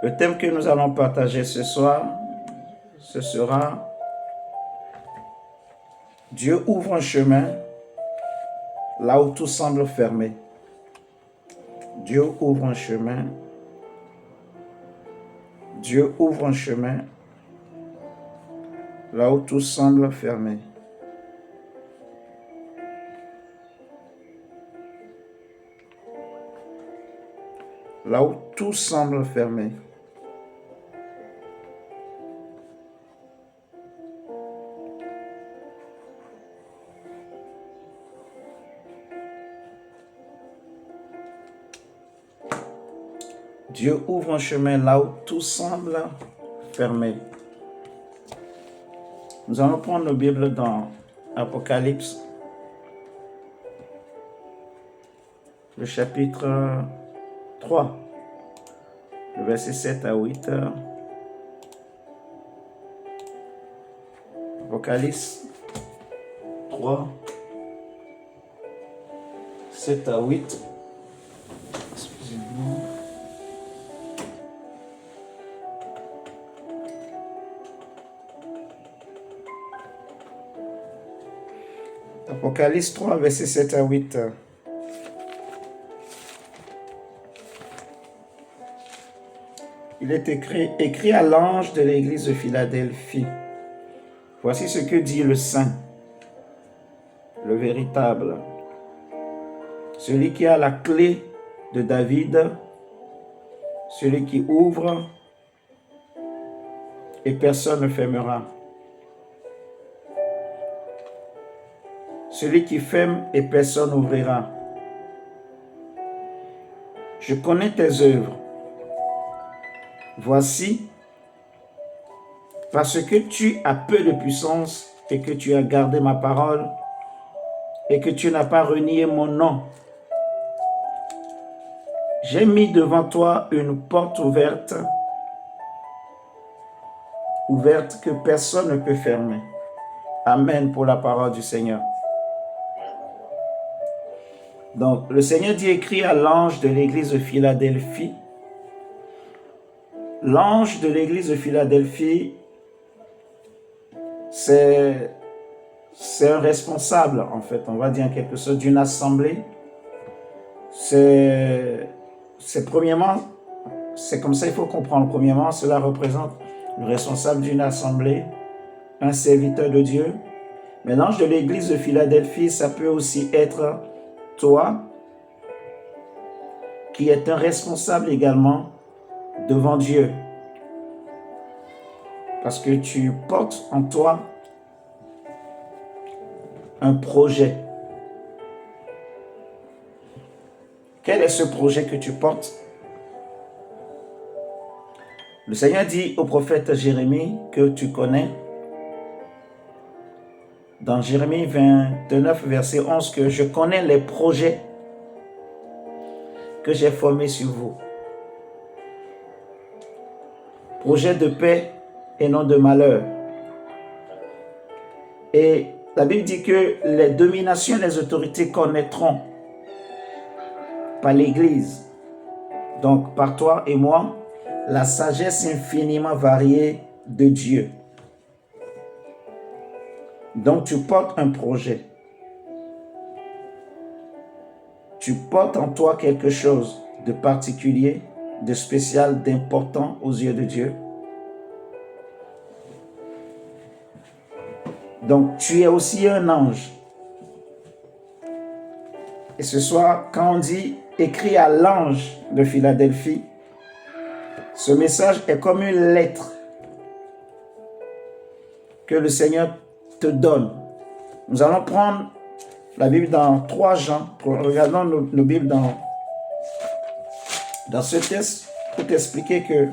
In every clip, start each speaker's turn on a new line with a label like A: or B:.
A: Le thème que nous allons partager ce soir, ce sera Dieu ouvre un chemin là où tout semble fermé. Dieu ouvre un chemin. Dieu ouvre un chemin là où tout semble fermé. Là où tout semble fermé. Dieu ouvre un chemin là où tout semble fermé. Nous allons prendre nos Bibles dans Apocalypse, le chapitre 3, le verset 7 à 8. Apocalypse 3, 7 à 8. Excusez-moi. Apocalypse 3, verset 7 à 8. Il est écrit à l'ange de l'église de Philadelphie. Voici ce que dit le Saint, le véritable, celui qui a la clé de David, celui qui ouvre et personne ne fermera. Celui qui ferme et personne n'ouvrira. Je connais tes œuvres. Voici, parce que tu as peu de puissance et que tu as gardé ma parole et que tu n'as pas renié mon nom, j'ai mis devant toi une porte ouverte que personne ne peut fermer. Amen pour la parole du Seigneur. Donc, le Seigneur dit, écrit à l'ange de l'église de Philadelphie. L'ange de l'église de Philadelphie, c'est un responsable, en fait, on va dire en quelque sorte, d'une assemblée. C'est premièrement, c'est comme ça il faut comprendre. Premièrement, cela représente le responsable d'une assemblée, un serviteur de Dieu. Mais l'ange de l'église de Philadelphie, ça peut aussi être toi, qui est un responsable également devant Dieu. Parce que tu portes en toi un projet. Quel est ce projet que tu portes? Le Seigneur dit au prophète Jérémie, que tu connais, dans Jérémie 29, verset 11, que je connais les projets que j'ai formés sur vous. Projet de paix et non de malheur. Et la Bible dit que les dominations et les autorités connaîtront par l'Église, donc par toi et moi, la sagesse infiniment variée de Dieu. Donc tu portes un projet. Tu portes en toi quelque chose de particulier, de spécial, d'important aux yeux de Dieu. Donc tu es aussi un ange. Et ce soir, quand on dit écrit à l'ange de Philadelphie, ce message est comme une lettre que le Seigneur te donne. Nous allons prendre la Bible dans 3 Jean. Regardons nos Bibles dans ce texte pour t'expliquer que.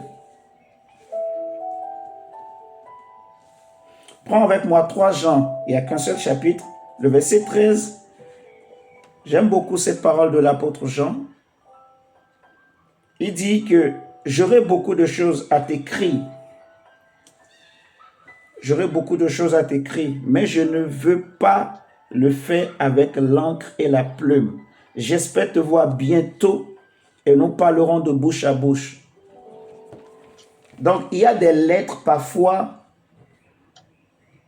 A: Prends avec moi 3 Jean, il n'y a qu'un seul chapitre, le verset 13. J'aime beaucoup cette parole de l'apôtre Jean. Il dit que j'aurai beaucoup de choses à t'écrire. J'aurai beaucoup de choses à t'écrire, mais je ne veux pas le faire avec l'encre et la plume. J'espère te voir bientôt et nous parlerons de bouche à bouche. Donc, il y a des lettres parfois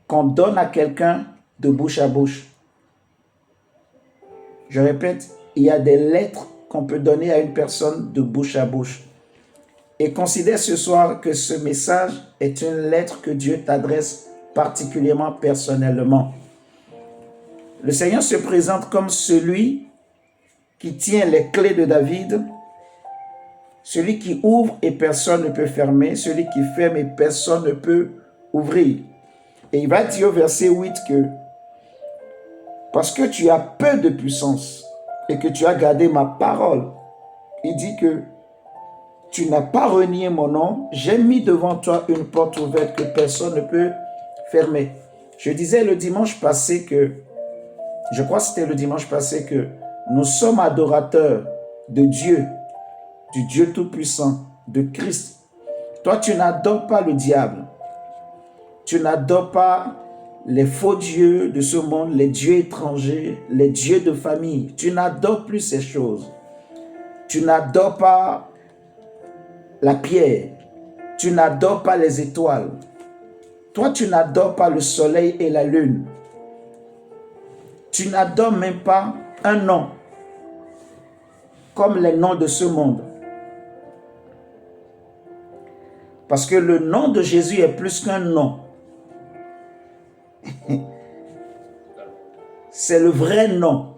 A: qu'on donne à quelqu'un de bouche à bouche. Je répète, il y a des lettres qu'on peut donner à une personne de bouche à bouche. Et considère ce soir que ce message est une lettre que Dieu t'adresse particulièrement personnellement. Le Seigneur se présente comme celui qui tient les clés de David, celui qui ouvre et personne ne peut fermer, celui qui ferme et personne ne peut ouvrir. Et il va dire au verset 8 que parce que tu as peu de puissance et que tu as gardé ma parole, il dit que tu n'as pas renié mon nom, j'ai mis devant toi une porte ouverte que personne ne peut fermer. Je disais le dimanche passé que, je crois que c'était le dimanche passé que nous sommes adorateurs de Dieu, du Dieu Tout-Puissant, de Christ. Toi, tu n'adores pas le diable. Tu n'adores pas les faux dieux de ce monde, les dieux étrangers, les dieux de famille. Tu n'adores plus ces choses. Tu n'adores pas la pierre. Tu n'adores pas les étoiles. Toi, tu n'adores pas le soleil et la lune. Tu n'adores même pas un nom, comme les noms de ce monde. Parce que le nom de Jésus est plus qu'un nom. C'est le vrai nom.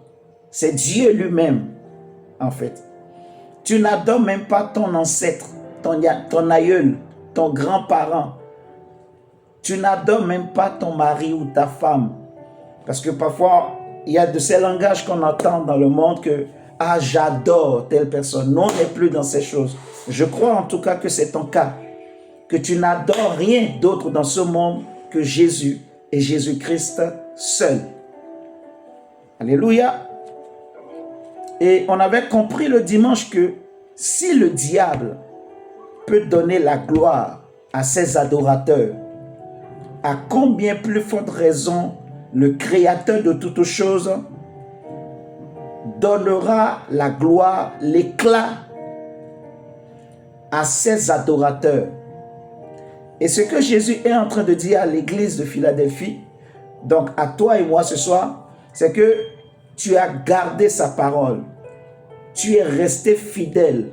A: C'est Dieu lui-même, en fait. Tu n'adores même pas ton ancêtre, ton aïeul, ton grand-parent. Tu n'adores même pas ton mari ou ta femme. Parce que parfois, il y a de ces langages qu'on entend dans le monde que « Ah, j'adore telle personne ». Non, on n'est plus dans ces choses. Je crois en tout cas que c'est ton cas. Que tu n'adores rien d'autre dans ce monde que Jésus et Jésus-Christ seul. Alléluia. Et on avait compris le dimanche que si le diable peut donner la gloire à ses adorateurs, à combien plus forte raison le Créateur de toutes choses donnera la gloire, l'éclat à ses adorateurs. Et ce que Jésus est en train de dire à l'église de Philadelphie, donc à toi et moi ce soir, c'est que tu as gardé sa parole. Tu es resté fidèle.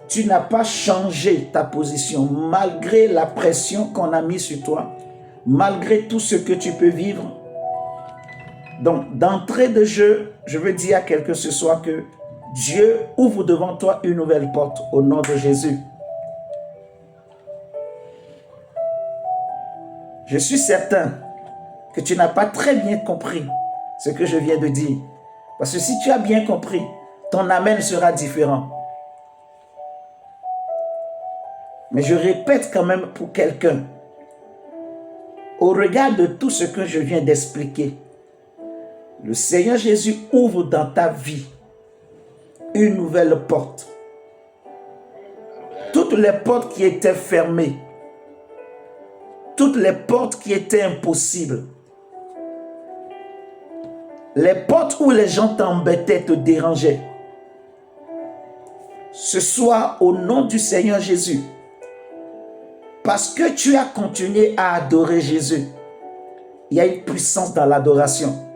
A: Tu n'as pas changé ta position malgré la pression qu'on a mise sur toi, malgré tout ce que tu peux vivre. Donc, d'entrée de jeu, je veux dire à quelqu'un ce soir que Dieu ouvre devant toi une nouvelle porte au nom de Jésus. Je suis certain que tu n'as pas très bien compris ce que je viens de dire. Parce que si tu as bien compris, ton amen sera différent. Mais je répète quand même pour quelqu'un, au regard de tout ce que je viens d'expliquer, le Seigneur Jésus ouvre dans ta vie une nouvelle porte. Toutes les portes qui étaient fermées, toutes les portes qui étaient impossibles, les portes où les gens t'embêtaient, te dérangeaient, ce soir, au nom du Seigneur Jésus, parce que tu as continué à adorer Jésus, il y a une puissance dans l'adoration.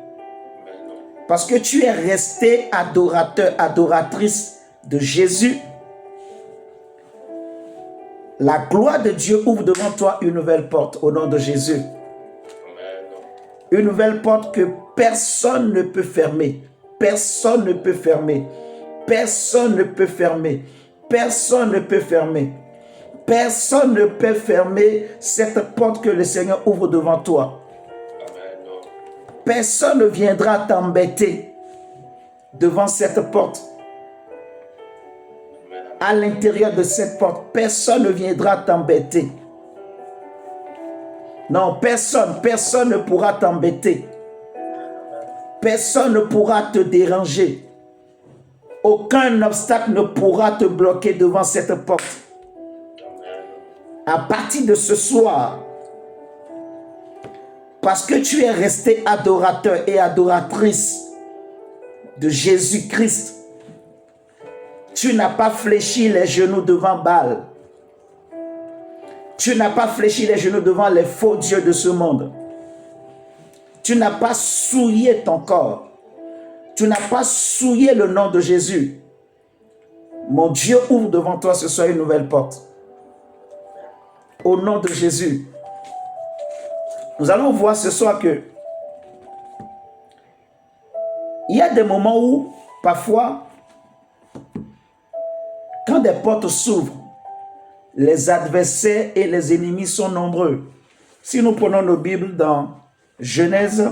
A: Parce que tu es resté adorateur, adoratrice de Jésus, la gloire de Dieu ouvre devant toi une nouvelle porte au nom de Jésus. Une nouvelle porte que personne ne peut fermer. Personne ne peut fermer. Personne ne peut fermer. Personne ne peut fermer. Personne ne peut fermer cette porte que le Seigneur ouvre devant toi. Personne ne viendra t'embêter devant cette porte. À l'intérieur de cette porte, personne ne viendra t'embêter. Non, personne ne pourra t'embêter. Personne ne pourra te déranger. Aucun obstacle ne pourra te bloquer devant cette porte. À partir de ce soir, parce que tu es resté adorateur et adoratrice de Jésus-Christ, tu n'as pas fléchi les genoux devant Baal. Tu n'as pas fléchi les genoux devant les faux dieux de ce monde. Tu n'as pas souillé ton corps. Tu n'as pas souillé le nom de Jésus. Mon Dieu ouvre devant toi ce soir une nouvelle porte. Au nom de Jésus. Nous allons voir ce soir que il y a des moments où, parfois, quand des portes s'ouvrent, les adversaires et les ennemis sont nombreux. Si nous prenons nos Bibles dans Genèse,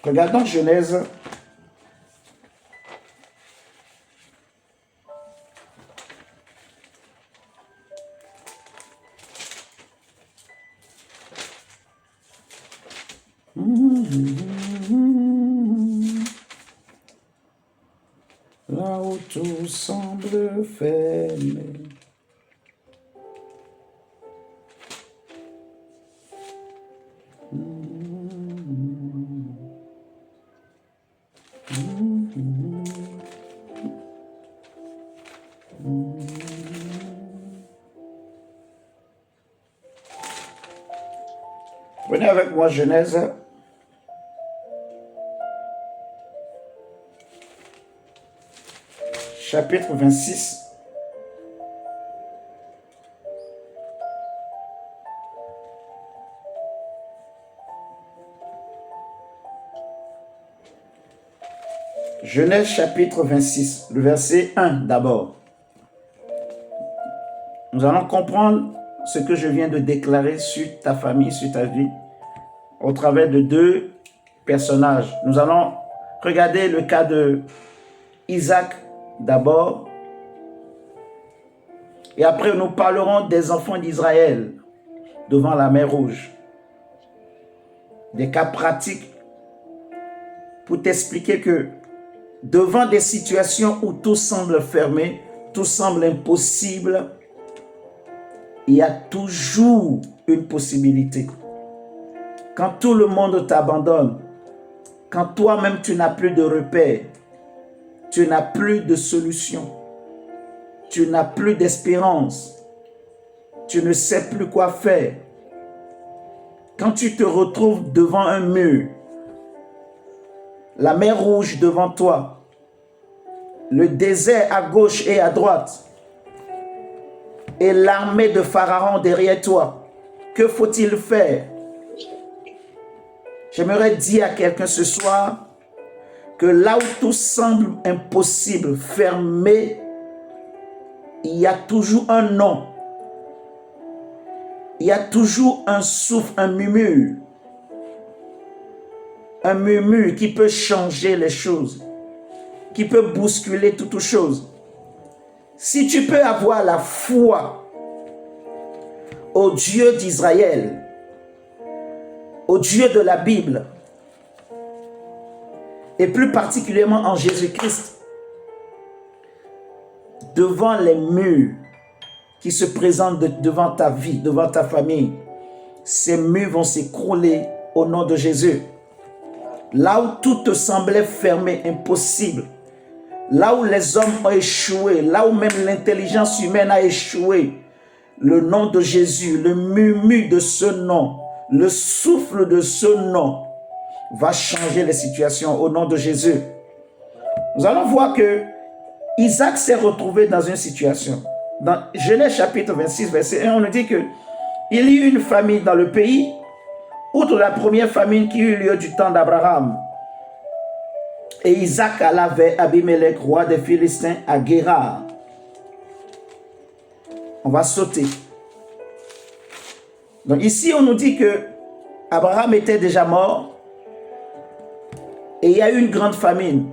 A: regardons Genèse. Là où tout semble fermé. Venez avec moi, Genèse. Chapitre 26. Genèse chapitre 26, le verset 1 d'abord. Nous allons comprendre ce que je viens de déclarer sur ta famille, sur ta vie, au travers de deux personnages. Nous allons regarder le cas de Isaac d'abord, et après nous parlerons des enfants d'Israël devant la mer Rouge. Des cas pratiques pour t'expliquer que devant des situations où tout semble fermé, tout semble impossible, il y a toujours une possibilité. Quand tout le monde t'abandonne, quand toi-même tu n'as plus de repères, tu n'as plus de solution, tu n'as plus d'espérance, tu ne sais plus quoi faire, quand tu te retrouves devant un mur, la mer Rouge devant toi, le désert à gauche et à droite, et l'armée de Pharaon derrière toi, que faut-il faire? J'aimerais dire à quelqu'un ce soir que là où tout semble impossible, fermé, il y a toujours un nom. Il y a toujours un souffle, un murmure. Un murmure qui peut changer les choses, qui peut bousculer toutes choses. Si tu peux avoir la foi au Dieu d'Israël, au Dieu de la Bible, et plus particulièrement en Jésus-Christ, devant les murs qui se présentent devant ta vie, devant ta famille, ces murs vont s'écrouler au nom de Jésus. Là où tout te semblait fermé, impossible, là où les hommes ont échoué, là où même l'intelligence humaine a échoué, le nom de Jésus, le murmure de ce nom, le souffle de ce nom va changer les situations au nom de Jésus. Nous allons voir que Isaac s'est retrouvé dans une situation. Dans Genèse chapitre 26, verset 1, on nous dit que il y eut une famine dans le pays, outre la première famine qui eut lieu du temps d'Abraham. Et Isaac alla vers Abimelech, roi des Philistins, à Guérar. On va sauter. Donc ici, on nous dit que Abraham était déjà mort et il y a eu une grande famine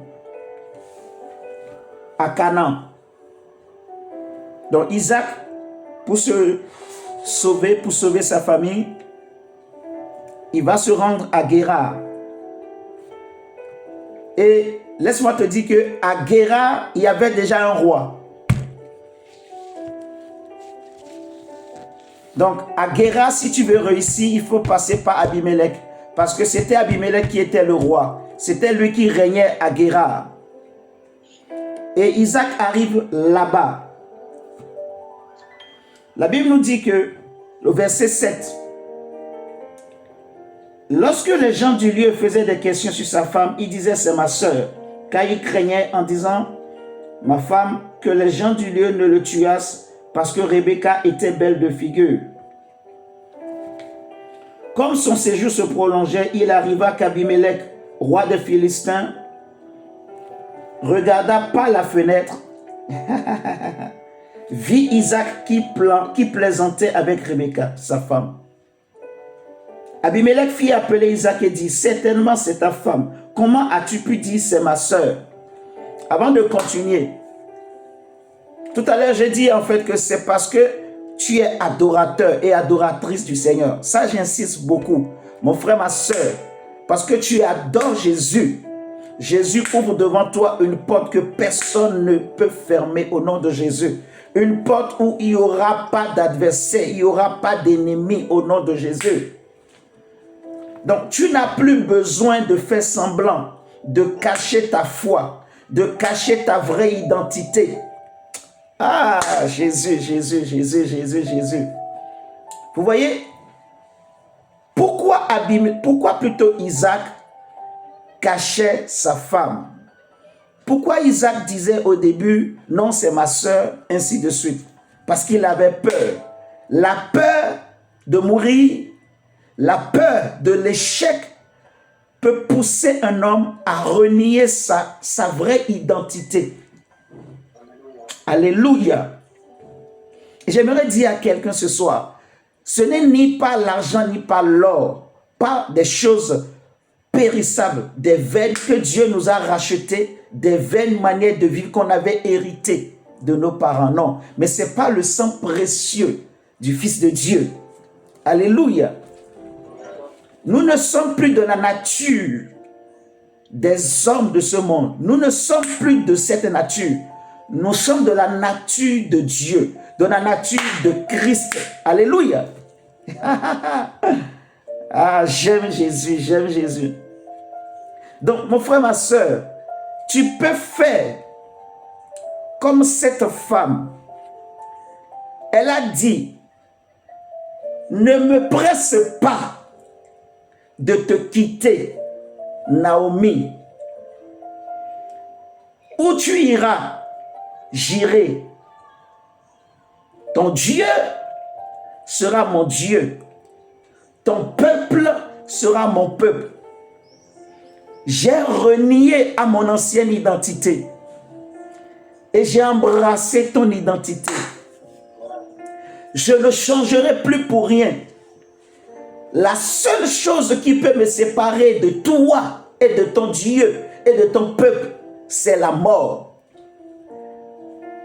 A: à Canaan. Donc Isaac, pour se sauver, pour sauver sa famille, il va se rendre à Guérar. Et laisse-moi te dire qu'à Guérar, il y avait déjà un roi. Donc, à Guérar, si tu veux réussir, il faut passer par Abimelech. Parce que c'était Abimelech qui était le roi. C'était lui qui régnait à Guérar. Et Isaac arrive là-bas. La Bible nous dit que, le verset 7, lorsque les gens du lieu faisaient des questions sur sa femme, il disait c'est ma sœur, car il craignait en disant ma femme que les gens du lieu ne le tuassent parce que Rebecca était belle de figure. Comme son séjour se prolongeait, il arriva qu'Abimelech, roi des Philistins, regarda par la fenêtre, vit Isaac qui plaisantait avec Rebecca, sa femme. Abimelech fit appeler Isaac et dit, certainement c'est ta femme. Comment as-tu pu dire c'est ma sœur? Avant de continuer, tout à l'heure j'ai dit en fait que c'est parce que tu es adorateur et adoratrice du Seigneur. Ça j'insiste beaucoup, mon frère, ma sœur, parce que tu adores Jésus. Jésus ouvre devant toi une porte que personne ne peut fermer au nom de Jésus. Une porte où il n'y aura pas d'adversaire, il n'y aura pas d'ennemi au nom de Jésus. Donc, tu n'as plus besoin de faire semblant, de cacher ta foi, de cacher ta vraie identité. Ah, Jésus, Jésus, Jésus, Jésus, Jésus. Vous voyez, pourquoi plutôt Isaac cachait sa femme? Pourquoi Isaac disait au début, non, c'est ma sœur, ainsi de suite? Parce qu'il avait peur. La peur de mourir, la peur de l'échec peut pousser un homme à renier sa vraie identité. Alléluia. J'aimerais dire à quelqu'un ce soir, ce n'est ni par l'argent ni par l'or, pas des choses périssables, des vaines que Dieu nous a rachetées, des vaines manières de vivre qu'on avait héritées de nos parents, non. Mais ce n'est pas le sang précieux du Fils de Dieu. Alléluia. Nous ne sommes plus de la nature des hommes de ce monde. Nous ne sommes plus de cette nature. Nous sommes de la nature de Dieu, de la nature de Christ. Alléluia. Ah, j'aime Jésus, j'aime Jésus. Donc, mon frère, ma soeur, tu peux faire comme cette femme. Elle a dit, ne me presse pas de te quitter, Naomi. Où tu iras, j'irai. Ton Dieu sera mon Dieu. Ton peuple sera mon peuple. J'ai renié à mon ancienne identité et j'ai embrassé ton identité. Je ne changerai plus pour rien. La seule chose qui peut me séparer de toi et de ton Dieu et de ton peuple, c'est la mort.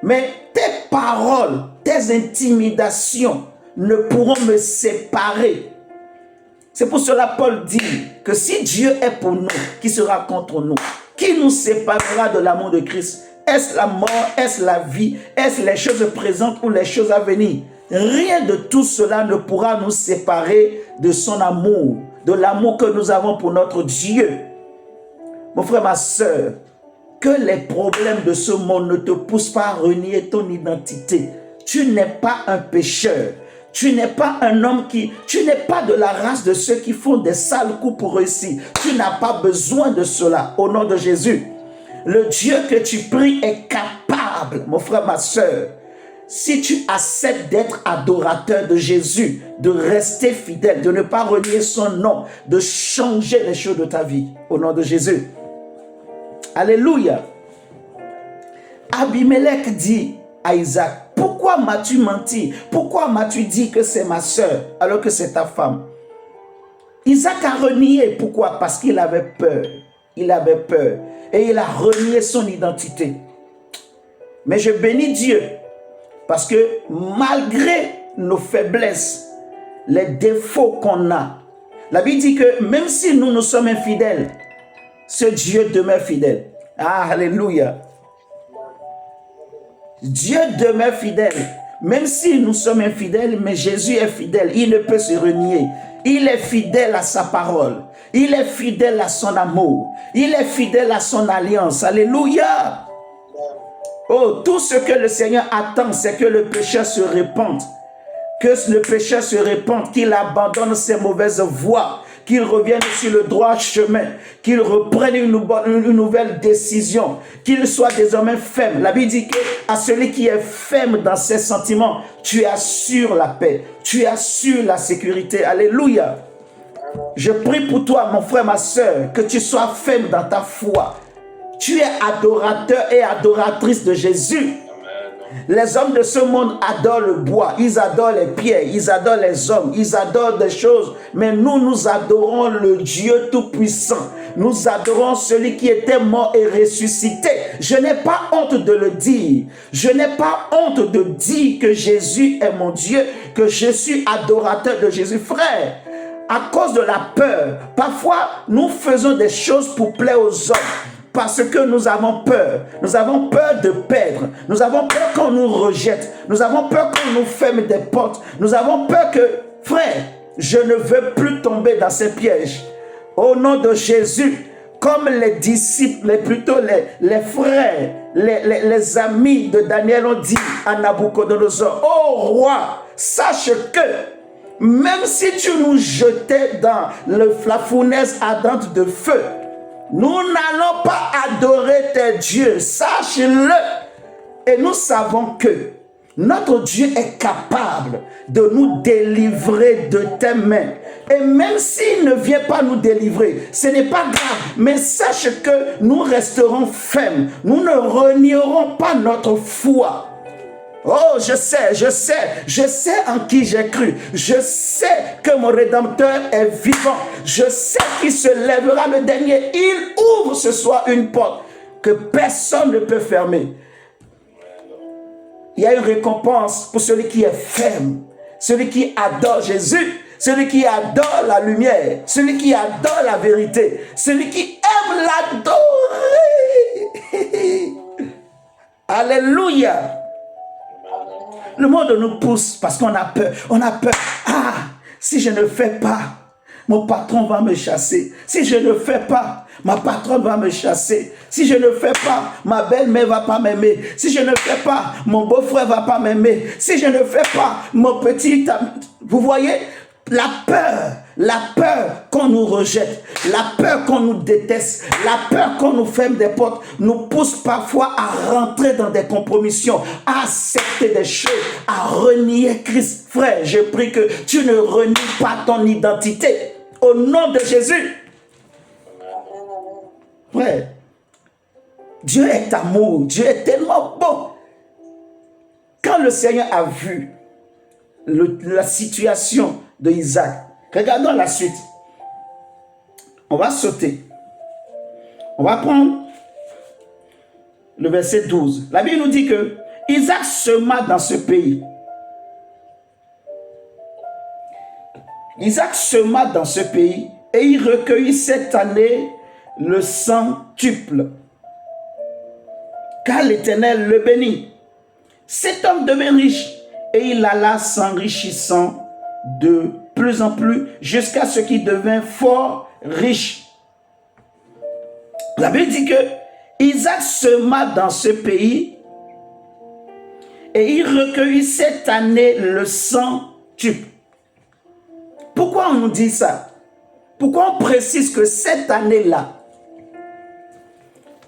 A: Mais tes paroles, tes intimidations ne pourront me séparer. C'est pour cela Paul dit que si Dieu est pour nous, qui sera contre nous? Qui nous séparera de l'amour de Christ? Est-ce la mort? Est-ce la vie? Est-ce les choses présentes ou les choses à venir? Rien de tout cela ne pourra nous séparer de son amour, de l'amour que nous avons pour notre Dieu. Mon frère, ma soeur, que les problèmes de ce monde ne te poussent pas à renier ton identité. Tu n'es pas un pécheur. Tu n'es pas un homme tu n'es pas de la race de ceux qui font des sales coups pour réussir. Tu n'as pas besoin de cela au nom de Jésus. Le Dieu que tu pries est capable, mon frère, ma soeur. Si tu acceptes d'être adorateur de Jésus, de rester fidèle, de ne pas renier son nom, de changer les choses de ta vie au nom de Jésus. Alléluia. Abimelech dit à Isaac, pourquoi m'as-tu menti? Pourquoi m'as-tu dit que c'est ma sœur alors que c'est ta femme? Isaac a renié. Pourquoi? Parce qu'il avait peur. Il avait peur. Et il a renié son identité. Mais je bénis Dieu. Parce que malgré nos faiblesses, les défauts qu'on a, la Bible dit que même si nous sommes infidèles, ce Dieu demeure fidèle. Ah, alléluia. Dieu demeure fidèle. Même si nous sommes infidèles, mais Jésus est fidèle. Il ne peut se renier. Il est fidèle à sa parole. Il est fidèle à son amour. Il est fidèle à son alliance. Alléluia. Oh, tout ce que le Seigneur attend, c'est que le pécheur se répande. Que le pécheur se répande, qu'il abandonne ses mauvaises voies, qu'il revienne sur le droit chemin, qu'il reprenne une nouvelle décision, qu'il soit désormais ferme. La Bible dit qu'à celui qui est ferme dans ses sentiments, tu assures la paix, tu assures la sécurité. Alléluia. Je prie pour toi, mon frère, ma soeur, que tu sois ferme dans ta foi. Tu es adorateur et adoratrice de Jésus. Les hommes de ce monde adorent le bois, ils adorent les pierres, ils adorent les hommes, ils adorent des choses. Mais nous adorons le Dieu Tout-Puissant. Nous adorons celui qui était mort et ressuscité. Je n'ai pas honte de le dire. Je n'ai pas honte de dire que Jésus est mon Dieu, que je suis adorateur de Jésus. Frère, à cause de la peur, parfois nous faisons des choses pour plaire aux hommes. Parce que nous avons peur. Nous avons peur de perdre. Nous avons peur qu'on nous rejette. Nous avons peur qu'on nous ferme des portes. Nous avons peur que, frère, je ne veux plus tomber dans ces pièges. Au nom de Jésus, comme les disciples, mais plutôt les frères, les amis de Daniel ont dit à Nabucodonosor, ô roi, sache que même si tu nous jetais dans la fournaise ardente de feu, nous n'allons pas adorer tes dieux, sache-le. Et nous savons que notre Dieu est capable de nous délivrer de tes mains. Et même s'il ne vient pas nous délivrer, ce n'est pas grave. Mais sache que nous resterons fermes. Nous ne renierons pas notre foi. Oh, je sais en qui j'ai cru. Je sais que mon Rédempteur est vivant. Je sais qu'il se lèvera le dernier. Il ouvre ce soir une porte que personne ne peut fermer. Il y a une récompense pour celui qui est ferme, celui qui adore Jésus, celui qui adore la lumière, celui qui adore la vérité, celui qui aime l'adorer. Alléluia. Le monde nous pousse parce qu'on a peur. On a peur. Ah, si je ne fais pas, mon patron va me chasser. Si je ne fais pas, ma patronne va me chasser. Si je ne fais pas, ma belle-mère va pas m'aimer. Si je ne fais pas, mon beau-frère va pas m'aimer. Si je ne fais pas, mon petit ami. Vous voyez, la peur qu'on nous rejette, la peur qu'on nous déteste, la peur qu'on nous ferme des portes, nous pousse parfois à rentrer dans des compromissions, à accepter des choses, à renier Christ. Frère, je prie que tu ne renies pas ton identité. Au nom de Jésus. Frère, Dieu est amour, Dieu est tellement bon. Quand le Seigneur a vu la situation de Isaac, regardons la suite. On va sauter. On va prendre le verset 12. La Bible nous dit que Isaac sema dans ce pays. Isaac sema dans ce pays et il recueillit cette année le centuple. Car l'Éternel le bénit. Cet homme devint riche et il alla s'enrichissant de plus en plus jusqu'à ce qu'il devint fort riche. La Bible dit que Isaac sema dans ce pays et il recueillit cette année le centuple. Pourquoi on nous dit ça? Pourquoi on précise que cette année-là?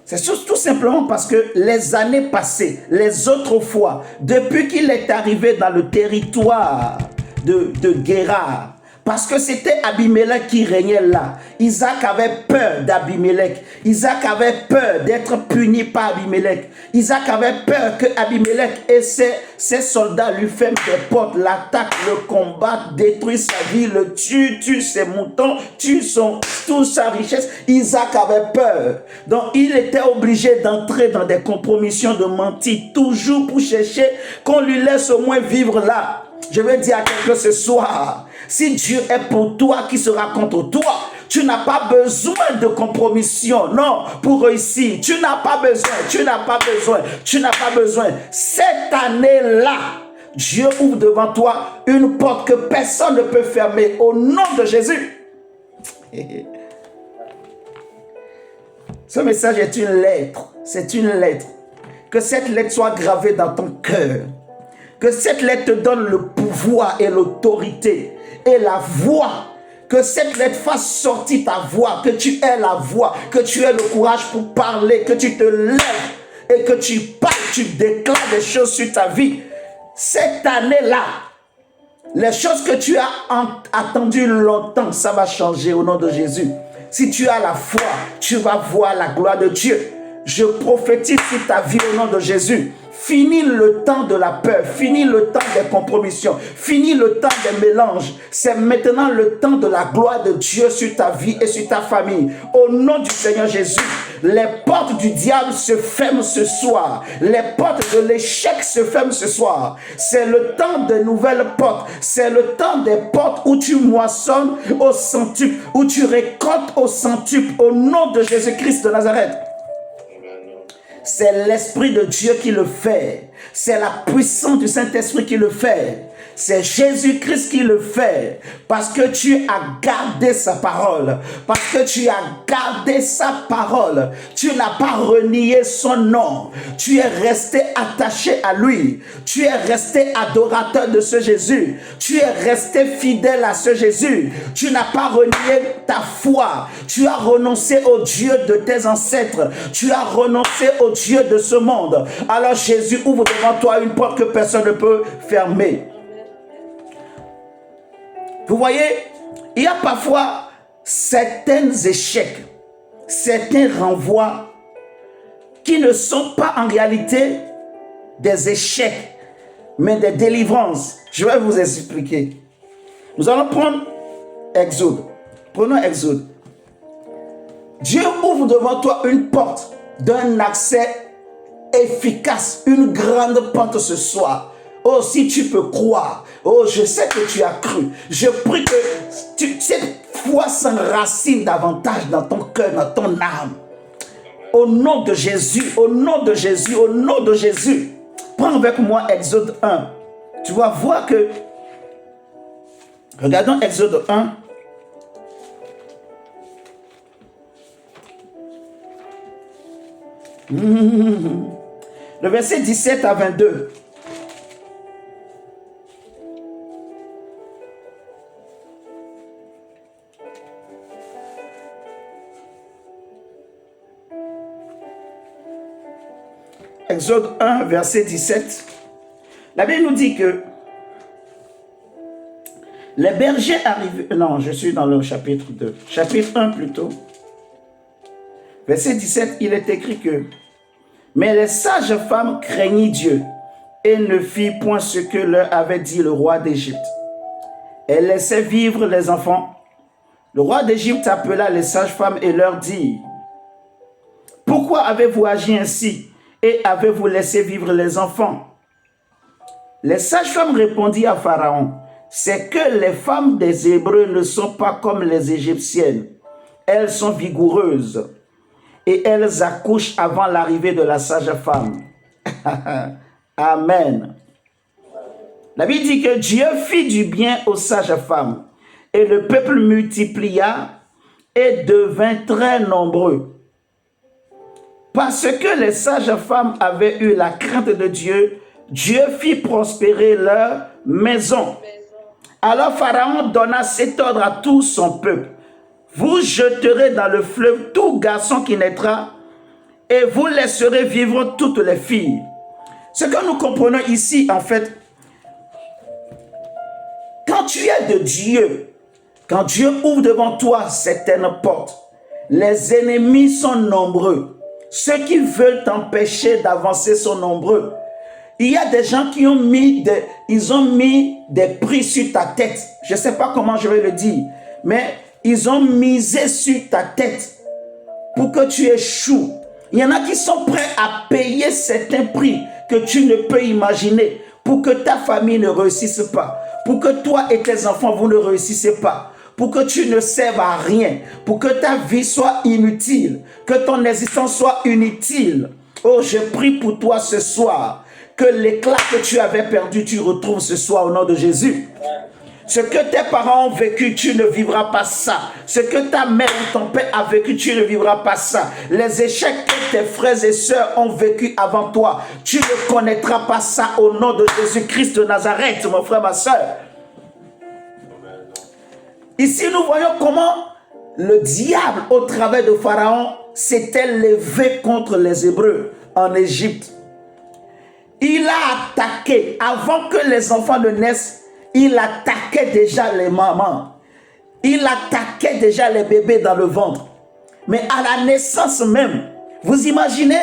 A: C'est tout simplement parce que les années passées, les autres fois, depuis qu'il est arrivé dans le territoire de Guérar, parce que c'était Abimelech qui régnait là. Isaac avait peur d'Abimelech. Isaac avait peur d'être puni par Abimelech. Isaac avait peur que Abimelech et ses soldats lui ferment des portes, l'attaquent, le combattent, détruisent sa vie, le tuent ses moutons, tuent toute sa richesse. Isaac avait peur. Donc il était obligé d'entrer dans des compromissions, de mentir, toujours pour chercher qu'on lui laisse au moins vivre là. Je vais dire à quelqu'un ce soir, si Dieu est pour toi, qui sera contre toi? Tu n'as pas besoin de compromission, non, pour réussir. Tu n'as pas besoin. Cette année-là, Dieu ouvre devant toi une porte que personne ne peut fermer au nom de Jésus. Ce message est une lettre. C'est une lettre. Que cette lettre soit gravée dans ton cœur. Que cette lettre te donne le pouvoir et l'autorité et la voix. Que cette lettre fasse sortir ta voix, que tu aies la voix, que tu aies le courage pour parler, que tu te lèves et que tu parles, tu déclares des choses sur ta vie. Cette année-là, les choses que tu as attendues longtemps, ça va changer au nom de Jésus. Si tu as la foi, tu vas voir la gloire de Dieu. Je prophétise sur ta vie au nom de Jésus. Fini le temps de la peur, fini le temps des compromissions, fini le temps des mélanges. C'est maintenant le temps de la gloire de Dieu sur ta vie et sur ta famille. Au nom du Seigneur Jésus, les portes du diable se ferment ce soir. Les portes de l'échec se ferment ce soir. C'est le temps des nouvelles portes. C'est le temps des portes où tu moissonnes au centuple, où tu récoltes au centuple. Au nom de Jésus-Christ de Nazareth. C'est l'Esprit de Dieu qui le fait. C'est la puissance du Saint-Esprit qui le fait. C'est Jésus-Christ qui le fait. Parce que tu as gardé sa parole. Parce que tu as gardé sa parole. Tu n'as pas renié son nom. Tu es resté attaché à lui. Tu es resté adorateur de ce Jésus. Tu es resté fidèle à ce Jésus. Tu n'as pas renié ta foi. Tu as renoncé au Dieu de tes ancêtres. Tu as renoncé au Dieu de ce monde. Alors Jésus ouvre devant toi une porte que personne ne peut fermer. Vous voyez, il y a parfois certains échecs, certains renvois qui ne sont pas en réalité des échecs, mais des délivrances. Je vais vous expliquer. Nous allons prendre Exode. Prenons Exode. Dieu ouvre devant toi une porte d'un accès efficace, une grande porte ce soir. Oh, si tu peux croire. Oh, je sais que tu as cru. Je prie que cette foi s'enracine davantage dans ton cœur, dans ton âme. Au nom de Jésus, au nom de Jésus, au nom de Jésus. Prends avec moi Exode 1. Tu vas voir que... Regardons Exode 1. Le verset 17 à 22. Exode 1, verset 17. La Bible nous dit que les bergers arrivent... Non, je suis dans le chapitre 2. Chapitre 1 plutôt. Verset 17, il est écrit que « Mais les sages femmes craignirent Dieu et ne firent point ce que leur avait dit le roi d'Égypte. Elles laissaient vivre les enfants. Le roi d'Égypte appela les sages femmes et leur dit « Pourquoi avez-vous agi ainsi et avez-vous laissé vivre les enfants ?» Les sages-femmes répondirent à Pharaon « C'est que les femmes des Hébreux ne sont pas comme les Égyptiennes. Elles sont vigoureuses. Et elles accouchent avant l'arrivée de la sage-femme. » Amen. La Bible dit que Dieu fit du bien aux sages-femmes, et le peuple multiplia et devint très nombreux. Parce que les sages-femmes avaient eu la crainte de Dieu, Dieu fit prospérer leur maison. Alors Pharaon donna cet ordre à tout son peuple. Vous jeterez dans le fleuve tout garçon qui naîtra et vous laisserez vivre toutes les filles. Ce que nous comprenons ici, en fait, quand tu es de Dieu, quand Dieu ouvre devant toi certaines portes, les ennemis sont nombreux. Ceux qui veulent t'empêcher d'avancer sont nombreux. Il y a des gens qui ont mis des prix sur ta tête. Je ne sais pas comment je vais le dire, mais ils ont misé sur ta tête pour que tu échoues. Il y en a qui sont prêts à payer certains prix que tu ne peux imaginer pour que ta famille ne réussisse pas, pour que toi et tes enfants, vous ne réussissez pas, pour que tu ne serves à rien, pour que ta vie soit inutile, que ton existence soit inutile. Oh, je prie pour toi ce soir, que l'éclat que tu avais perdu, tu retrouves ce soir au nom de Jésus. Ce que tes parents ont vécu, tu ne vivras pas ça. Ce que ta mère ou ton père a vécu, tu ne vivras pas ça. Les échecs que tes frères et sœurs ont vécu avant toi, tu ne connaîtras pas ça au nom de Jésus-Christ de Nazareth, mon frère, ma sœur. Ici, nous voyons comment le diable, au travers de Pharaon, s'était levé contre les Hébreux en Égypte. Il a attaqué, avant que les enfants ne naissent, il attaquait déjà les mamans. Il attaquait déjà les bébés dans le ventre. Mais à la naissance même, vous imaginez,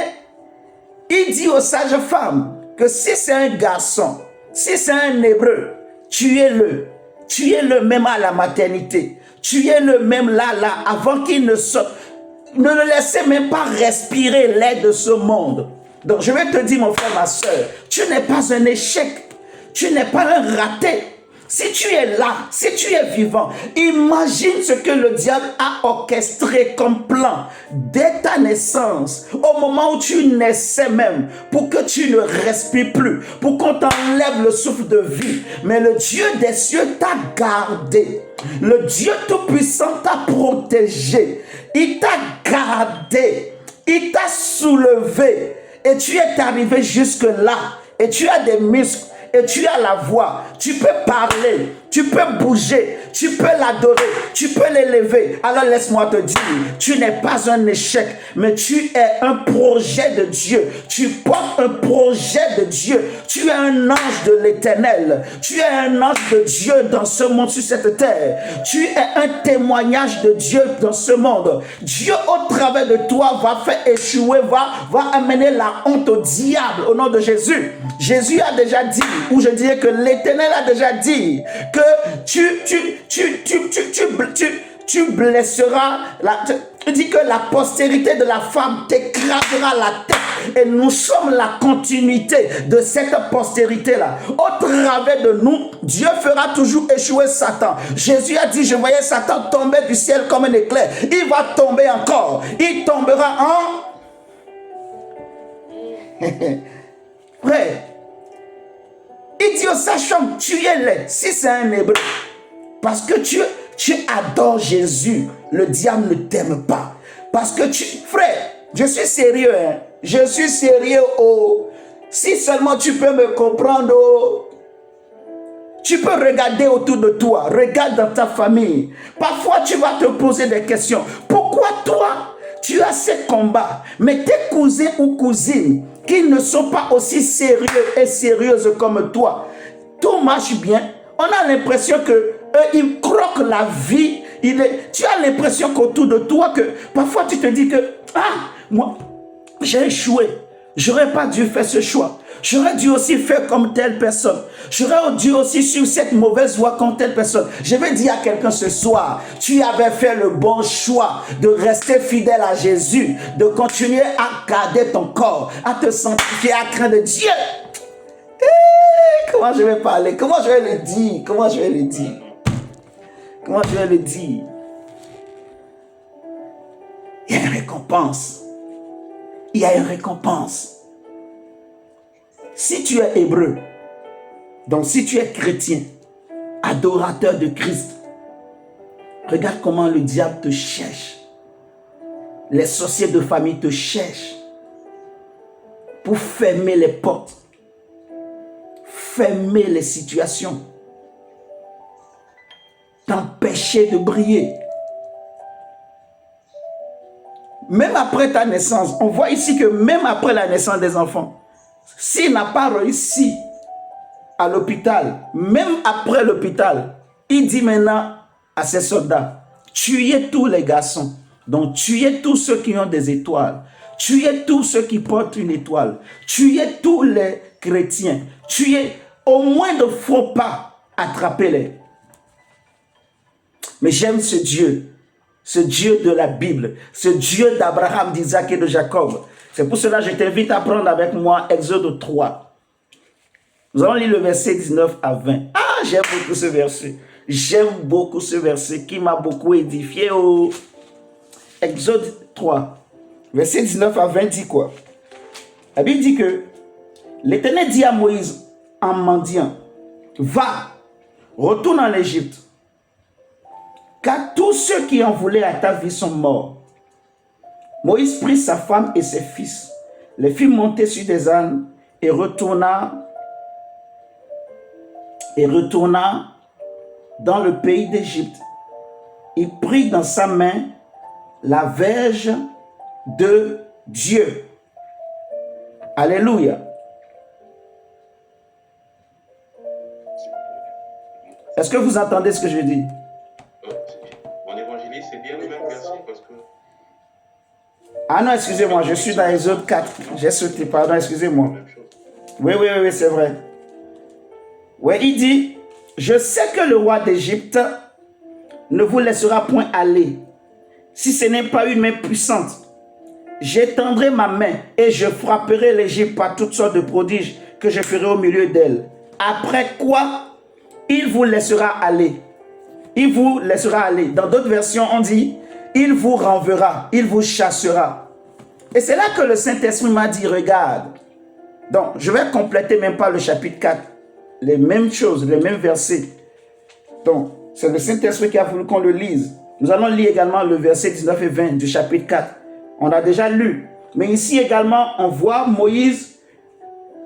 A: il dit aux sages-femmes que si c'est un garçon, si c'est un hébreu, tuez-le. Tuez-le même à la maternité. Tuez-le même là, avant qu'il ne sorte. Ne le laissez même pas respirer l'air de ce monde. Donc je vais te dire, mon frère, ma soeur, tu n'es pas un échec. Tu n'es pas un raté. Si tu es là, si tu es vivant, imagine ce que le diable a orchestré comme plan dès ta naissance, au moment où tu naissais même, pour que tu ne respires plus, pour qu'on t'enlève le souffle de vie. Mais le Dieu des cieux t'a gardé. Le Dieu Tout-Puissant t'a protégé. Il t'a gardé. Il t'a soulevé. Et tu es arrivé jusque-là. Et tu as des muscles. Et tu as la voix, tu peux parler, tu peux bouger, tu peux l'adorer, tu peux l'élever. Alors laisse-moi te dire, tu n'es pas un échec, mais tu es un projet de Dieu. Tu portes un projet de Dieu. Tu es un ange de l'Éternel. Tu es un ange de Dieu dans ce monde, sur cette terre. Tu es un témoignage de Dieu dans ce monde. Dieu, au travers de toi, va faire échouer, va amener la honte au diable au nom de Jésus. Jésus a déjà dit, ou je dirais que l'Éternel a déjà dit, que tu blesseras, tu dis que la postérité de la femme t'écrasera la tête. Et nous sommes la continuité de cette postérité-là. Au travers de nous, Dieu fera toujours échouer Satan. Jésus a dit, je voyais Satan tomber du ciel comme un éclair. Il va tomber encore. Il tombera en... Frère, il dit aux sages-femmes, tuez-les, si c'est un hébreu. Parce que tu adores Jésus. Le diable ne t'aime pas. Parce que frère, je suis sérieux. Hein? Je suis sérieux. Oh. Si seulement tu peux me comprendre. Oh. Tu peux regarder autour de toi. Regarde dans ta famille. Parfois, tu vas te poser des questions. Pourquoi toi, tu as ces combats, mais tes cousins ou cousines qui ne sont pas aussi sérieux et sérieuses comme toi, tout marche bien. On a l'impression que eux, ils croquent la vie. Tu as l'impression qu'autour de toi, que parfois tu te dis que moi, j'ai échoué. J'aurais pas dû faire ce choix. J'aurais dû aussi faire comme telle personne. J'aurais dû aussi suivre cette mauvaise voie comme telle personne. Je vais dire à quelqu'un ce soir, tu avais fait le bon choix de rester fidèle à Jésus, de continuer à garder ton corps, à te sanctifier, à craindre Dieu. Comment je vais parler? Comment je vais le dire? Comment je vais le dire? Comment je vais le dire? Il y a une récompense. Il y a une récompense. Si tu es hébreu, donc si tu es chrétien, adorateur de Christ, regarde comment le diable te cherche. Les sorciers de famille te cherchent pour fermer les portes, fermer les situations, t'empêcher de briller. Même après ta naissance, on voit ici que même après la naissance des enfants, s'il n'a pas réussi à l'hôpital, même après l'hôpital, il dit maintenant à ses soldats, tuez tous les garçons, donc tuez tous ceux qui ont des étoiles, tuez tous ceux qui portent une étoile, tuez tous les chrétiens, tuez au moins de faux pas, attrapez-les. Mais j'aime ce Dieu de la Bible, ce Dieu d'Abraham, d'Isaac et de Jacob. C'est pour cela que je t'invite à prendre avec moi Exode 3. Nous allons lire le verset 19 à 20. Ah, j'aime beaucoup ce verset. J'aime beaucoup ce verset qui m'a beaucoup édifié. Oh. Exode 3, verset 19 à 20 dit quoi? La Bible dit que l'Éternel dit à Moïse en mendiant, va, retourne en Égypte, car tous ceux qui en voulaient à ta vie sont morts. Moïse prit sa femme et ses fils, les fit monter sur des ânes et retourna dans le pays d'Égypte. Il prit dans sa main la verge de Dieu. Alléluia. Est-ce que vous entendez ce que je dis?
B: Mon évangéliste, c'est bien le même verset parce que...
A: Ah non, excusez-moi, je suis dans Exode 4. J'ai sauté, pardon, excusez-moi. Oui, c'est vrai. Oui, il dit, je sais que le roi d'Égypte ne vous laissera point aller, si ce n'est pas une main puissante. J'étendrai ma main et je frapperai l'Égypte par toutes sortes de prodiges que je ferai au milieu d'elle. Après quoi, il vous laissera aller. Il vous laissera aller. Dans d'autres versions, on dit, il vous renverra, il vous chassera. Et c'est là que le Saint-Esprit m'a dit, regarde. Donc, je vais compléter même pas le chapitre 4. Les mêmes choses, les mêmes versets. Donc, c'est le Saint-Esprit qui a voulu qu'on le lise. Nous allons lire également le verset 19 et 20 du chapitre 4. On a déjà lu. Mais ici également, on voit Moïse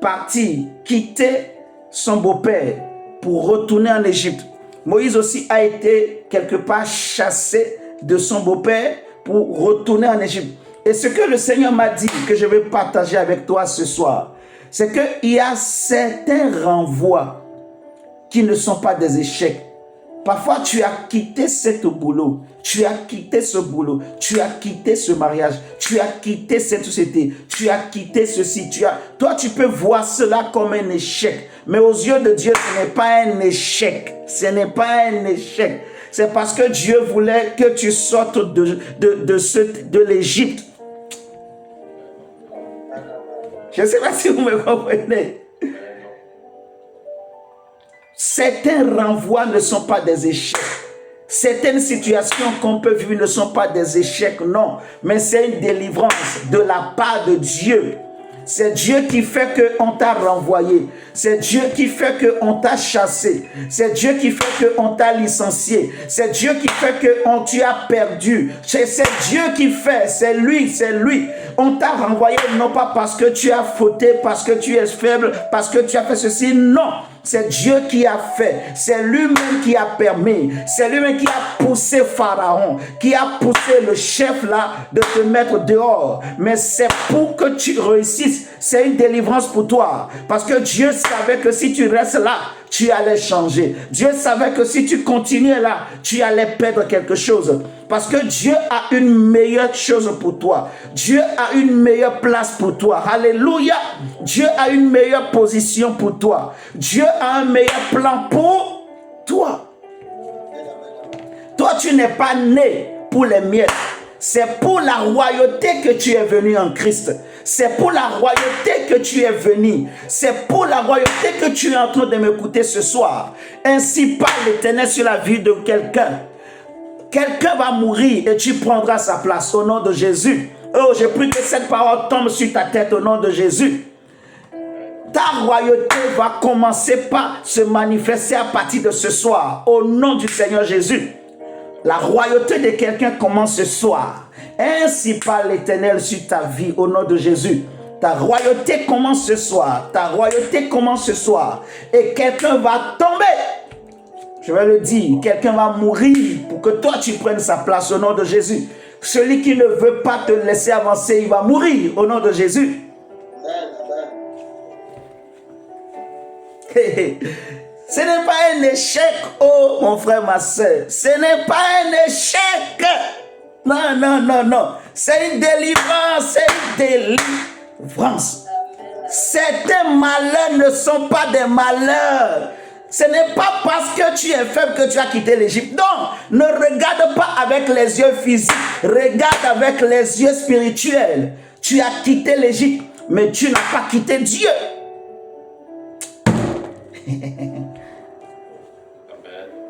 A: partir, quitter son beau-père pour retourner en Égypte. Moïse aussi a été quelque part chassé de son beau-père pour retourner en Égypte. Et ce que le Seigneur m'a dit, que je vais partager avec toi ce soir, c'est qu'il y a certains renvois qui ne sont pas des échecs. Parfois, tu as quitté ce boulot, tu as quitté ce boulot, tu as quitté ce mariage, tu as quitté cette société, tu as quitté ceci. Toi, tu peux voir cela comme un échec. Mais aux yeux de Dieu, ce n'est pas un échec. Ce n'est pas un échec. C'est parce que Dieu voulait que tu sortes de l'Égypte. Je ne sais pas si vous me comprenez. Certains renvois ne sont pas des échecs. Certaines situations qu'on peut vivre ne sont pas des échecs, non. Mais c'est une délivrance de la part de Dieu. C'est Dieu qui fait qu'on t'a renvoyé. C'est Dieu qui fait qu'on t'a chassé. C'est Dieu qui fait qu'on t'a licencié. C'est Dieu qui fait que tu as perdu. C'est Dieu qui fait. C'est lui. On t'a renvoyé non pas parce que tu as fauté, parce que tu es faible, parce que tu as fait ceci. Non. C'est Dieu qui a fait. C'est lui-même qui a permis. C'est lui-même qui a poussé Pharaon, qui a poussé le chef là de te mettre dehors. Mais c'est pour que tu réussisses. C'est une délivrance pour toi. Parce que Dieu savait que si tu restes là, tu allais changer. Dieu savait que si tu continuais là, tu allais perdre quelque chose. Parce que Dieu a une meilleure chose pour toi. Dieu a une meilleure place pour toi. Alléluia. Dieu a une meilleure position pour toi. Dieu a un meilleur plan pour toi. Toi, tu n'es pas né pour les miettes. C'est pour la royauté que tu es venu en Christ. C'est pour la royauté que tu es venu. C'est pour la royauté que tu es en train de m'écouter ce soir. Ainsi parle l'Éternel sur la vie de quelqu'un. Quelqu'un va mourir et tu prendras sa place au nom de Jésus. Oh, je prie que cette parole tombe sur ta tête au nom de Jésus. Ta royauté va commencer par se manifester à partir de ce soir au nom du Seigneur Jésus. La royauté de quelqu'un commence ce soir. Ainsi parle l'Éternel sur ta vie au nom de Jésus. Ta royauté commence ce soir. Ta royauté commence ce soir. Et quelqu'un va tomber. Je vais le dire. Quelqu'un va mourir pour que toi tu prennes sa place au nom de Jésus. Celui qui ne veut pas te laisser avancer, il va mourir au nom de Jésus. Ce n'est pas un échec, oh mon frère, ma soeur. Ce n'est pas un échec. Non. C'est une délivrance, c'est une délivrance. Certains malheurs ne sont pas des malheurs. Ce n'est pas parce que tu es faible que tu as quitté l'Égypte. Non, ne regarde pas avec les yeux physiques. Regarde avec les yeux spirituels. Tu as quitté l'Égypte, mais tu n'as pas quitté Dieu.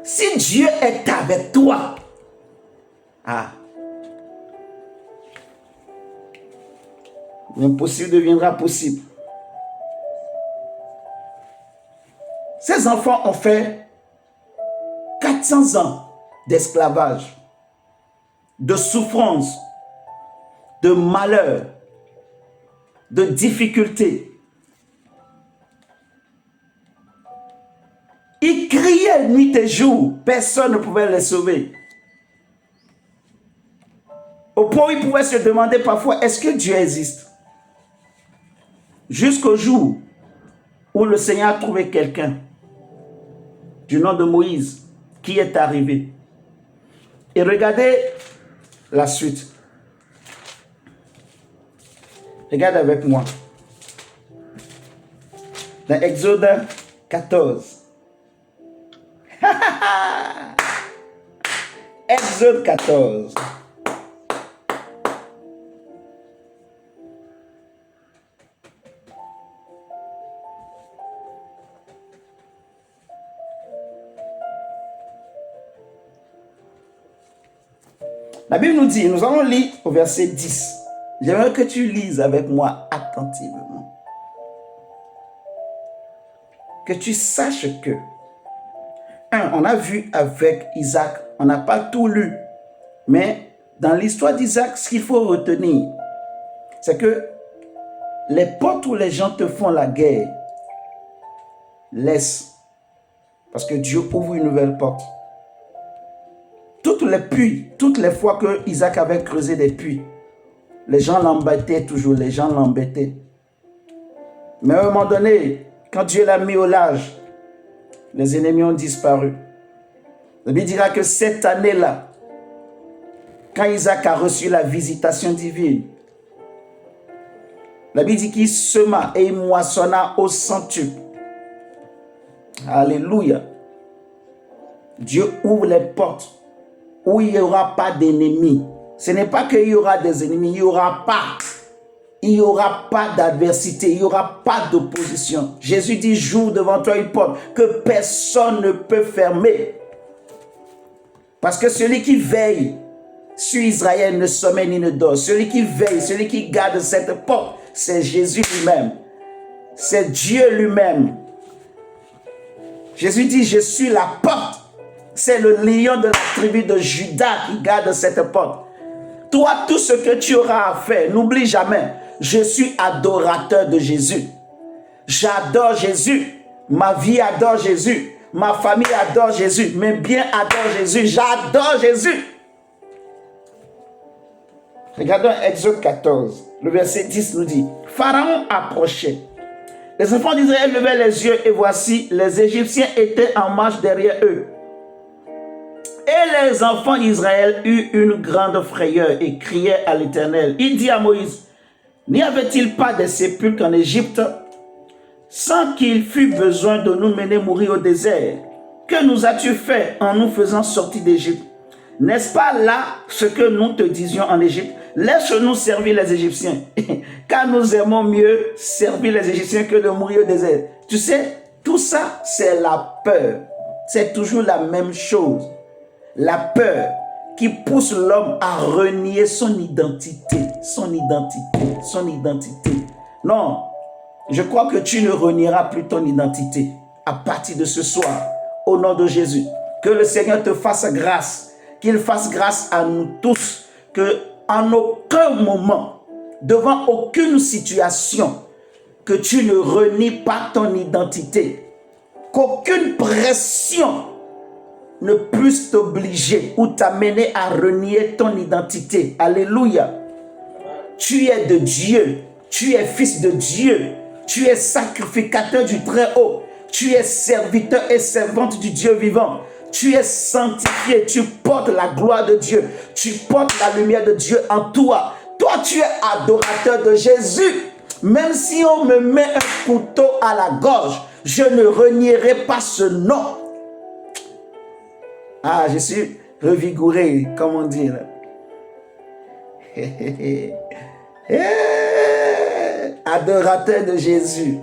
A: Si Dieu est avec toi, l'impossible deviendra possible. Ces enfants ont fait 400 ans d'esclavage, de souffrance, de malheur, de difficultés. Ils criaient nuit et jour, personne ne pouvait les sauver. Au point où ils pouvaient se demander parfois, est-ce que Dieu existe? Jusqu'au jour où le Seigneur a trouvé quelqu'un du nom de Moïse qui est arrivé. Et regardez la suite. Regarde avec moi. Dans Exode 14. Exode 14. La Bible nous dit, nous allons lire au verset 10. J'aimerais que tu lises avec moi attentivement. Que tu saches que, on a vu avec Isaac, on n'a pas tout lu, mais dans l'histoire d'Isaac, ce qu'il faut retenir, c'est que les portes où les gens te font la guerre, laisse, parce que Dieu ouvre une nouvelle porte. Toutes les puits, toutes les fois que Isaac avait creusé des puits, les gens l'embêtaient toujours, les gens l'embêtaient. Mais à un moment donné, quand Dieu l'a mis au large, les ennemis ont disparu. La Bible dira que cette année-là, quand Isaac a reçu la visitation divine, la Bible dit qu'il sema et il moissonna au centuple. Alléluia. Dieu ouvre les portes où il n'y aura pas d'ennemis. Ce n'est pas qu'il y aura des ennemis, il n'y aura pas. Il n'y aura pas d'adversité, il n'y aura pas d'opposition. Jésus dit, j'ouvre devant toi une porte que personne ne peut fermer. Parce que celui qui veille sur Israël ne sommeille ni ne dort. Celui qui veille, celui qui garde cette porte, c'est Jésus lui-même. C'est Dieu lui-même. Jésus dit, je suis la porte. C'est le lion de la tribu de Juda qui garde cette porte. Toi, tout ce que tu auras à faire, n'oublie jamais, je suis adorateur de Jésus. J'adore Jésus. Ma vie adore Jésus. Ma famille adore Jésus. Mes biens adorent Jésus. J'adore Jésus. Regardons Exode 14. Le verset 10 nous dit, Pharaon approchait. Les enfants d'Israël levaient les yeux et voici, les Égyptiens étaient en marche derrière eux. Et les enfants d'Israël eurent une grande frayeur et criaient à l'Éternel. Il dit à Moïse, n'y avait-il pas des sépulcres en Égypte sans qu'il fût besoin de nous mener mourir au désert? Que nous as-tu fait en nous faisant sortir d'Égypte? N'est-ce pas là ce que nous te disions en Égypte? Laisse-nous servir les Égyptiens, car nous aimons mieux servir les Égyptiens que de mourir au désert. Tu sais, tout ça, c'est la peur. C'est toujours la même chose. La peur qui pousse l'homme à renier son identité, son identité, son identité. Non, je crois que tu ne renieras plus ton identité à partir de ce soir, au nom de Jésus. Que le Seigneur te fasse grâce, qu'il fasse grâce à nous tous, que en aucun moment, devant aucune situation, que tu ne renies pas ton identité, qu'aucune pression ne puisse t'obliger ou t'amener à renier ton identité. Alléluia. Tu es de Dieu. Tu es fils de Dieu. Tu es sacrificateur du Très-Haut. Tu es serviteur et servante du Dieu vivant. Tu es sanctifié. Tu portes la gloire de Dieu. Tu portes la lumière de Dieu en toi. Toi, tu es adorateur de Jésus. Même si on me met un couteau à la gorge, je ne renierai pas ce nom. Ah, je suis revigoré, comme on dit là. Adorateur de Jésus.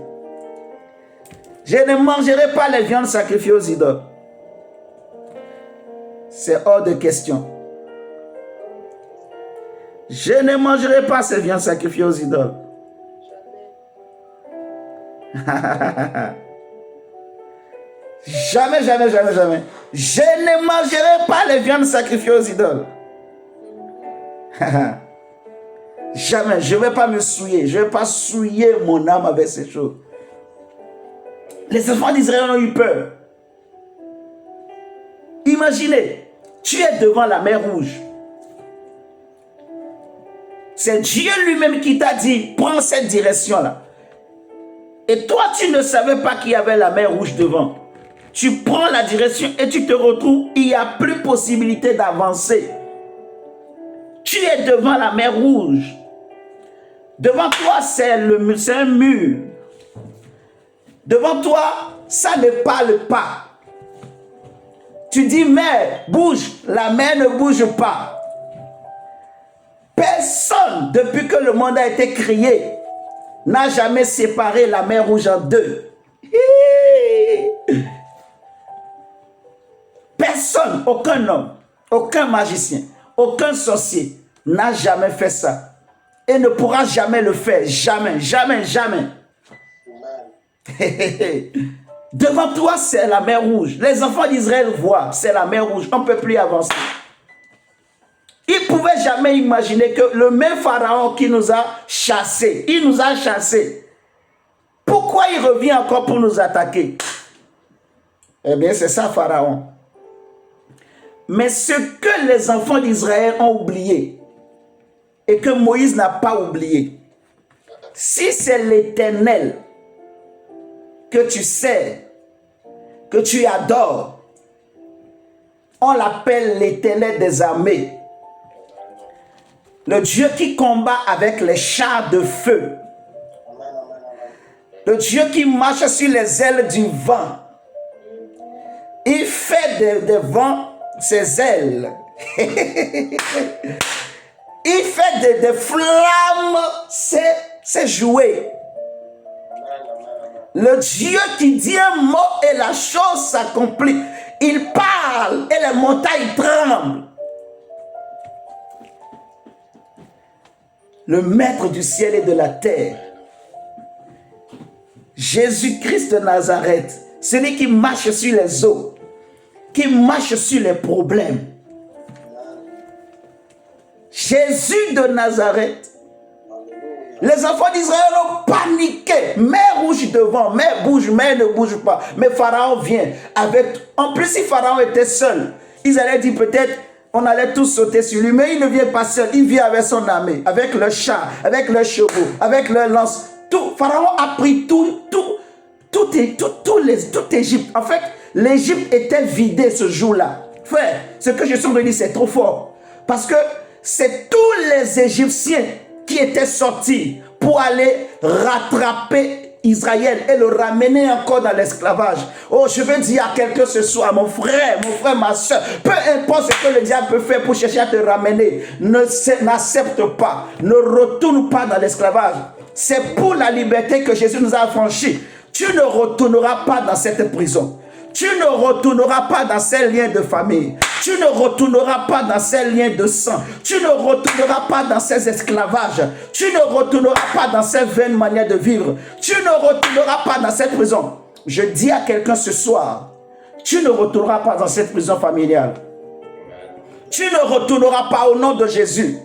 A: Je ne mangerai pas les viandes sacrifiées aux idoles. C'est hors de question. Je ne mangerai pas ces viandes sacrifiées aux idoles. Jamais, jamais, jamais, jamais. Je ne mangerai pas les viandes sacrifiées aux idoles. Jamais. Je ne vais pas me souiller. Je ne vais pas souiller mon âme avec ces choses. Les enfants d'Israël ont eu peur. Imaginez, tu es devant la mer Rouge. C'est Dieu lui-même qui t'a dit, prends cette direction-là. Et toi, tu ne savais pas qu'il y avait la mer Rouge devant. Tu prends la direction et tu te retrouves, il n'y a plus possibilité d'avancer. Tu es devant la mer Rouge. Devant toi, c'est un mur. Devant toi, ça ne parle pas. Tu dis, mer, bouge. La mer ne bouge pas. Personne, depuis que le monde a été créé, n'a jamais séparé la mer Rouge en deux. Personne, aucun homme, aucun magicien, aucun sorcier n'a jamais fait ça. Et ne pourra jamais le faire. Jamais, jamais, jamais. Devant toi, c'est la mer Rouge. Les enfants d'Israël voient, c'est la mer Rouge. On ne peut plus avancer. Ils ne pouvaient jamais imaginer que le même Pharaon qui nous a chassés, il nous a chassés. Pourquoi il revient encore pour nous attaquer? Eh bien, c'est ça, Pharaon. Mais ce que les enfants d'Israël ont oublié, et que Moïse n'a pas oublié, si c'est l'Éternel que tu sais, que tu adores, on l'appelle l'Éternel des armées. Le Dieu qui combat avec les chars de feu. Le Dieu qui marche sur les ailes du vent. Il fait des vents ses ailes. Il fait des flammes ses jouets. Le Dieu qui dit un mot et la chose s'accomplit. Il parle et les montagnes tremblent. Le maître du ciel et de la terre. Jésus-Christ de Nazareth. Celui qui marche sur les eaux. Qui marche sur les problèmes. Jésus de Nazareth. Les enfants d'Israël ont paniqué. Mer Rouge devant, mer bouge, mer ne bouge pas. Mais Pharaon vient avec... En plus, si Pharaon était seul, ils allaient dire peut-être, on allait tous sauter sur lui. Mais il ne vient pas seul, il vient avec son armée, avec le char, avec le chevaux, avec le lance. Tout. Pharaon a pris toute Égypte. En fait, l'Égypte était vidée ce jour-là. Frère, ce que je suis en train de dire, c'est trop fort. Parce que c'est tous les Égyptiens qui étaient sortis pour aller rattraper Israël et le ramener encore dans l'esclavage. Oh, je veux dire à quelqu'un ce soir, mon frère, ma soeur, peu importe ce que le diable peut faire pour chercher à te ramener, n'accepte pas, ne retourne pas dans l'esclavage. C'est pour la liberté que Jésus nous a affranchis. Tu ne retourneras pas dans cette prison. Tu ne retourneras pas dans ces liens de famille. Tu ne retourneras pas dans ces liens de sang. Tu ne retourneras pas dans ces esclavages. Tu ne retourneras pas dans ces vaines manières de vivre. Tu ne retourneras pas dans cette prison. Je dis à quelqu'un ce soir, tu ne retourneras pas dans cette prison familiale. Tu ne retourneras pas au nom de Jésus.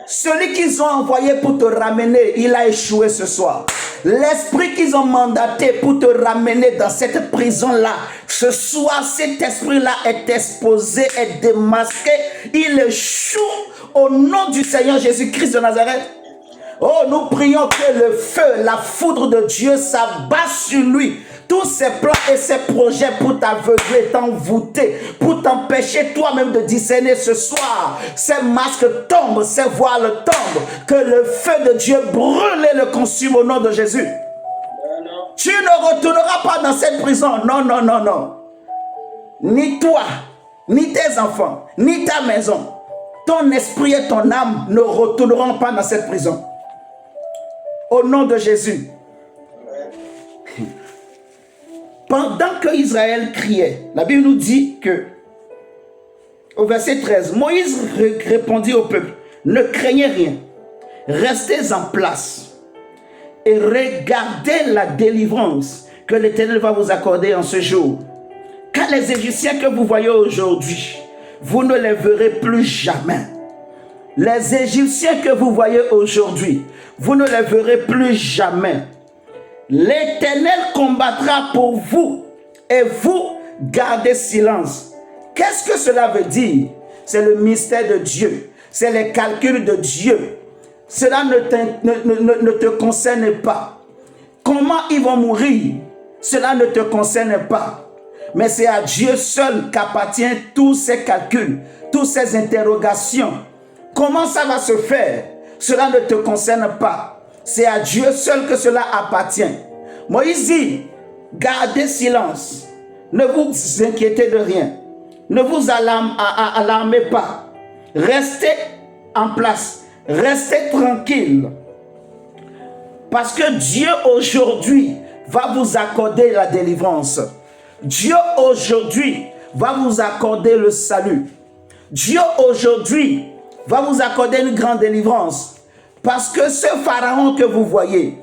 A: Celui qu'ils ont envoyé pour te ramener, il a échoué ce soir. L'esprit qu'ils ont mandaté pour te ramener dans cette prison-là, ce soir, cet esprit-là est exposé, est démasqué. Il échoue au nom du Seigneur Jésus-Christ de Nazareth. Oh, nous prions que le feu, la foudre de Dieu s'abat sur lui. Tous ses plans et ses projets pour t'aveugler, t'envoûter, pour t'empêcher toi-même de discerner ce soir. Ces masques tombent, ces voiles tombent. Que le feu de Dieu brûle et le consume au nom de Jésus. Tu ne retourneras pas dans cette prison. Non, non, non, non. Ni toi, ni tes enfants, ni ta maison. Ton esprit et ton âme ne retourneront pas dans cette prison. Au nom de Jésus. Pendant que Israël criait, la Bible nous dit que, au verset 13, Moïse répondit au peuple, ne craignez rien, restez en place et regardez la délivrance que l'Éternel va vous accorder en ce jour. Car les Égyptiens que vous voyez aujourd'hui, vous ne les verrez plus jamais. Les Égyptiens que vous voyez aujourd'hui, vous ne les verrez plus jamais. L'Éternel combattra pour vous et vous gardez silence. Qu'est-ce que cela veut dire? C'est le mystère de Dieu. C'est les calculs de Dieu. Cela ne te concerne pas. Comment ils vont mourir? Cela ne te concerne pas. Mais c'est à Dieu seul qu'appartiennent tous ces calculs, toutes ces interrogations. Comment ça va se faire? Cela ne te concerne pas. C'est à Dieu seul que cela appartient. Moïse dit, gardez silence. Ne vous inquiétez de rien. Ne vous alarmez pas. Restez en place. Restez tranquille. Parce que Dieu aujourd'hui va vous accorder la délivrance. Dieu aujourd'hui va vous accorder le salut. Dieu aujourd'hui va vous accorder une grande délivrance. Parce que ce pharaon que vous voyez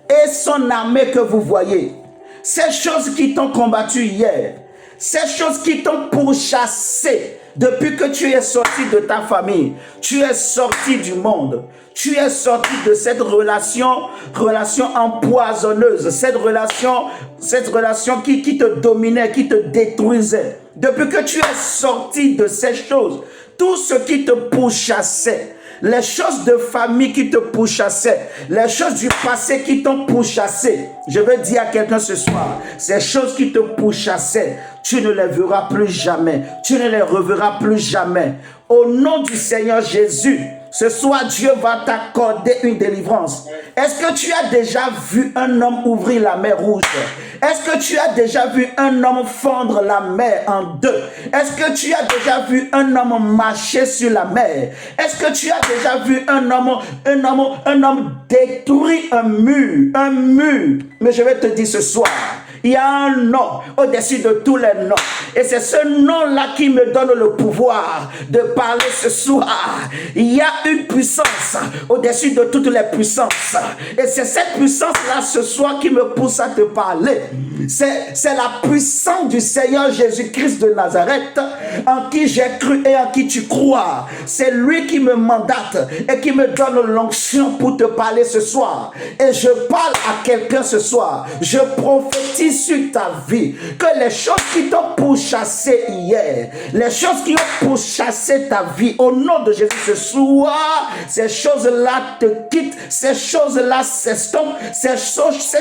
A: et son armée que vous voyez, ces choses qui t'ont combattu hier, ces choses qui t'ont pourchassé depuis que tu es sorti de ta famille, tu es sorti du monde, tu es sorti de cette relation empoisonneuse, cette relation qui te dominait, qui te détruisait. Depuis que tu es sorti de ces choses, tout ce qui te pourchassait, les choses de famille qui te pourchassaient, les choses du passé qui t'ont pourchassé. Je veux dire à quelqu'un ce soir, ces choses qui te pourchassaient, tu ne les verras plus jamais. Tu ne les reverras plus jamais. Au nom du Seigneur Jésus, ce soir, Dieu va t'accorder une délivrance. Est-ce que tu as déjà vu un homme ouvrir la mer rouge? Est-ce que tu as déjà vu un homme fendre la mer en deux? Est-ce que tu as déjà vu un homme marcher sur la mer? Est-ce que tu as déjà vu un homme détruire un mur? Un mur. Mais je vais te dire ce soir, il y a un nom au-dessus de tous les noms. Et c'est ce nom-là qui me donne le pouvoir de parler ce soir. Il y a une puissance au-dessus de toutes les puissances. Et c'est cette puissance-là ce soir qui me pousse à te parler. C'est la puissance du Seigneur Jésus-Christ de Nazareth en qui j'ai cru et en qui tu crois. C'est lui qui me mandate et qui me donne l'onction pour te parler ce soir. Et je parle à quelqu'un ce soir. Je prophétise sur ta vie que les choses qui t'ont pourchassé hier, les choses qui ont pourchassé ta vie, au nom de Jésus ce soir, ces choses-là te quittent, ces choses-là s'estompent, ces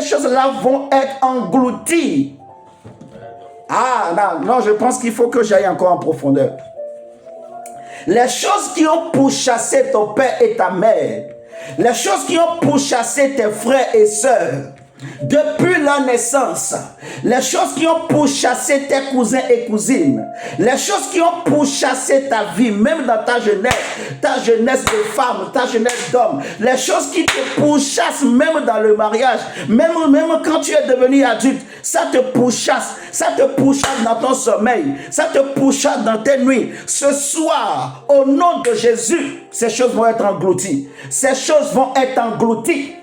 A: choses-là vont être englouties. Ah non, je pense qu'il faut que j'aille encore en profondeur. Les choses qui ont pourchassé ton père et ta mère, les choses qui ont pourchassé tes frères et sœurs, depuis la naissance, les choses qui ont pourchassé tes cousins et cousines, les choses qui ont pourchassé ta vie, même dans ta jeunesse de femme, ta jeunesse d'homme, les choses qui te pourchassent même dans le mariage, même quand tu es devenu adulte, ça te pourchasse dans ton sommeil, ça te pourchasse dans tes nuits. Ce soir, au nom de Jésus, ces choses vont être englouties. Ces choses vont être englouties.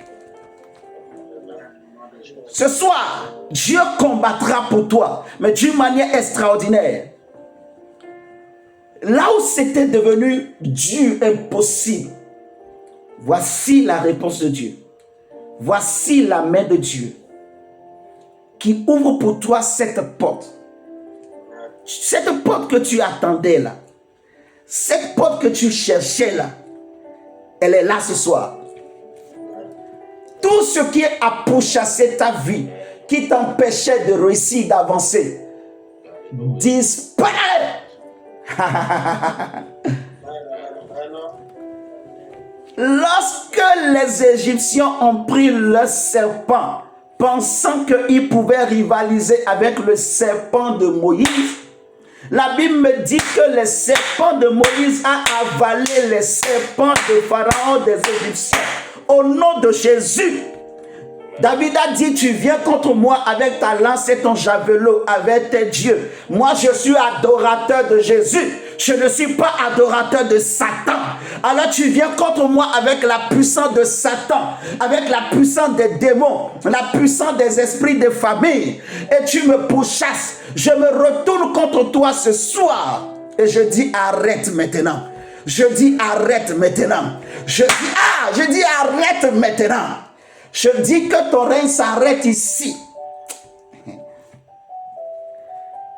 A: Ce soir, Dieu combattra pour toi, mais d'une manière extraordinaire. Là où c'était devenu dur, impossible, voici la réponse de Dieu. Voici la main de Dieu qui ouvre pour toi cette porte. Cette porte que tu attendais là, cette porte que tu cherchais là, elle est là ce soir. Tout ce qui a pourchassé ta vie, qui t'empêchait de réussir, d'avancer, disparaît. Lorsque les Égyptiens ont pris le serpent, pensant qu'ils pouvaient rivaliser avec le serpent de Moïse, la Bible me dit que le serpent de Moïse a avalé les serpents de Pharaon des Égyptiens. Au nom de Jésus, David a dit, tu viens contre moi avec ta lance et ton javelot, avec tes dieux. Moi, je suis adorateur de Jésus. Je ne suis pas adorateur de Satan. Alors tu viens contre moi avec la puissance de Satan, avec la puissance des démons, la puissance des esprits de famille, et tu me pourchasses. Je me retourne contre toi ce soir et je dis arrête maintenant. Je dis arrête maintenant. Je dis arrête maintenant. Je dis que ton règne s'arrête ici.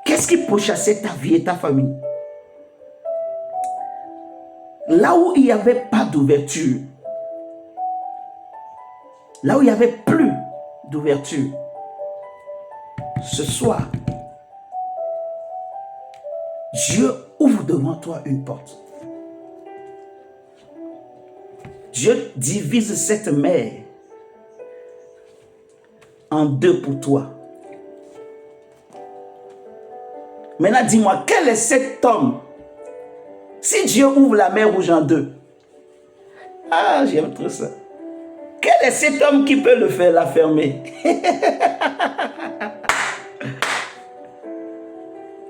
A: Qu'est-ce qui pourchassait ta vie et ta famille? Là où il n'y avait pas d'ouverture, là où il n'y avait plus d'ouverture, ce soir, Dieu ouvre devant toi une porte. Dieu divise cette mer en deux pour toi. Maintenant, dis-moi, quel est cet homme? Si Dieu ouvre la mer Rouge en deux, j'aime trop ça. Quel est cet homme qui peut le faire, la fermer?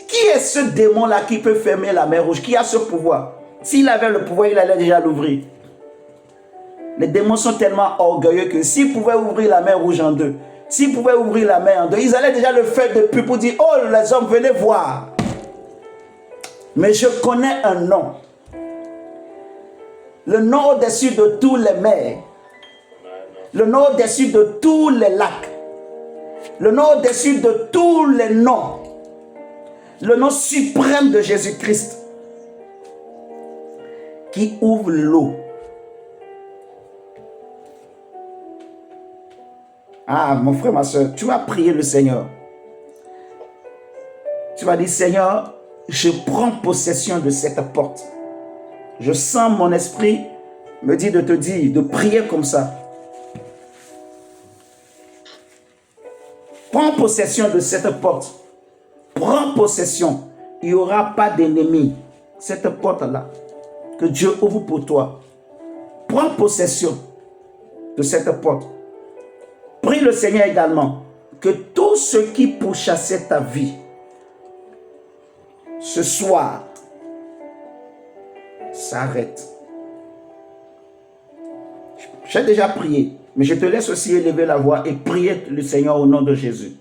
A: Qui est ce démon-là qui peut fermer la mer Rouge? Qui a ce pouvoir? S'il avait le pouvoir, il allait déjà l'ouvrir. Les démons sont tellement orgueilleux que s'ils pouvaient ouvrir la mer Rouge en deux, s'ils pouvaient ouvrir la mer en deux, ils allaient déjà le faire depuis pour dire, oh les hommes, venez voir. Mais je connais un nom. Le nom au-dessus de tous les mers. Le nom au-dessus de tous les lacs. Le nom au-dessus de tous les noms. Le nom suprême de Jésus-Christ. Qui ouvre l'eau. Mon frère, ma soeur, tu vas prier le Seigneur. Tu vas dire, Seigneur, je prends possession de cette porte. Je sens mon esprit me dit de te dire, de prier comme ça. Prends possession de cette porte. Prends possession. Il n'y aura pas d'ennemi. Cette porte-là, que Dieu ouvre pour toi. Prends possession de cette porte. Prie le Seigneur également que tout ce qui pourchassait ta vie, ce soir, s'arrête. J'ai déjà prié, mais je te laisse aussi élever la voix et prier le Seigneur au nom de Jésus.